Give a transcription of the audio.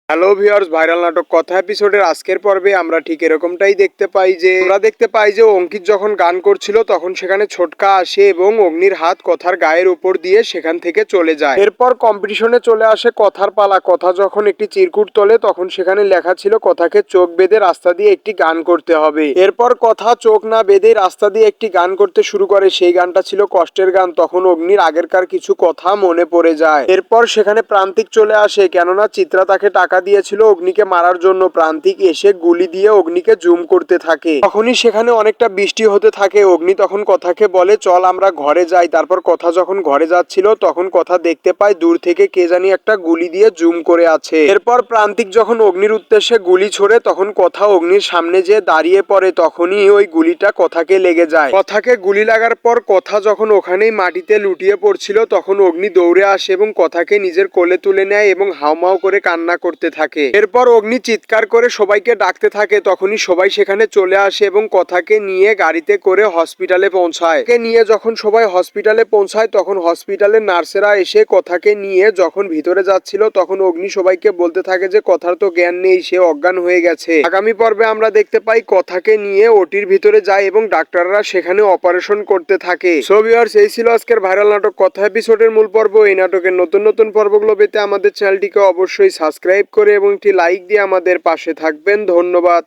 Hello viewers, viral নাটক কথা এপিসোডের আজকের পর্বে আমরা ঠিক এরকমটাই দেখতে পাই যে অঙ্কিত যখন গান করছিল তখন সেখানে ছোটকা আসে এবং অগ্নির হাত কথার গায়ের উপর দিয়ে সেখান থেকে চলে যায়। এরপর কম্পিটিশনে চলে আসে কথার পালা। কথা যখন একটি চিরকুট তোলে তখন সেখানে লেখা ছিল কথাকে চোখ বেঁধে রাস্তা দিয়ে একটি গান করতে হবে। এরপর কথা চোখ না বেঁধে রাস্তা দিয়ে একটি গান করতে শুরু করে। সেই গানটা ছিল কষ্টের গান। তখন অগ্নির আগেরকার কিছু কথা মনে পড়ে যায়। এরপর সেখানে প্রান্তিক চলে আসে, কেননা চিত্রা তাকে টাকা দিয়েছিল অগ্নিকে মারার জন্য। প্রান্তিক এসে গুলি দিয়ে অগ্নিকে জুম করতে থাকে। তখনই সেখানে অনেকটা বৃষ্টি হতে থাকে। অগ্নি তখন কথাকে বলে চল আমরা ঘরে যাই। তারপর কথা যখন ঘরে যাচ্ছিল তখন কথা দেখতে পায় দূর থেকে কে জানি একটা গুলি দিয়ে জুম করে আছে। এরপর প্রান্তিক যখন অগ্নির উদ্দেশ্যে গুলি ছোড়ে তখন কথা অগ্নির সামনে যেয়ে দাঁড়িয়ে পড়ে। তখনই ওই গুলিটা কথাকে লেগে যায়। কথাকে গুলি লাগার পর কথা যখন ওখানেই মাটিতে লুটিয়ে পড়ছিল তখন অগ্নি দৌড়ে আসে এবং কথাকে নিজের কোলে তুলে নেয় এবং হাউমাউ করে কান্না করতে থাকে। এরপর অগ্নি চিৎকার করে সবাইকে ডাকতে থাকে। তখনই সবাই সেখানে চলে আসে এবং কথাকে নিয়ে গাড়িতে করে হসপিটালে পৌঁছায়। নিয়ে যখন সবাই হসপিটালে পৌঁছায় তখন হসপিটালের নার্সেরা এসে কথাকে নিয়ে যখন ভিতরে যাচ্ছিল তখন অগ্নি সবাইকে বলতে থাকে যে কথার তো জ্ঞান নেই, সে অজ্ঞান হয়ে গেছে। আগামী পর্বে আমরা দেখতে পাই কথাকে নিয়ে ওটির ভিতরে যায় এবং ডাক্তাররা সেখানে অপারেশন করতে থাকে। সো ভিউয়ার্স, এই ছিল আজকের ভাইরাল নাটক কথা এপিসোডের মূল পর্ব। এই নাটকের নতুন নতুন পর্বগুলো পেতে আমাদের চ্যানেলটিকে অবশ্যই সাবস্ক্রাইব করে এবং একটি লাইক দিয়ে আমাদের পাশে থাকবেন। ধন্যবাদ।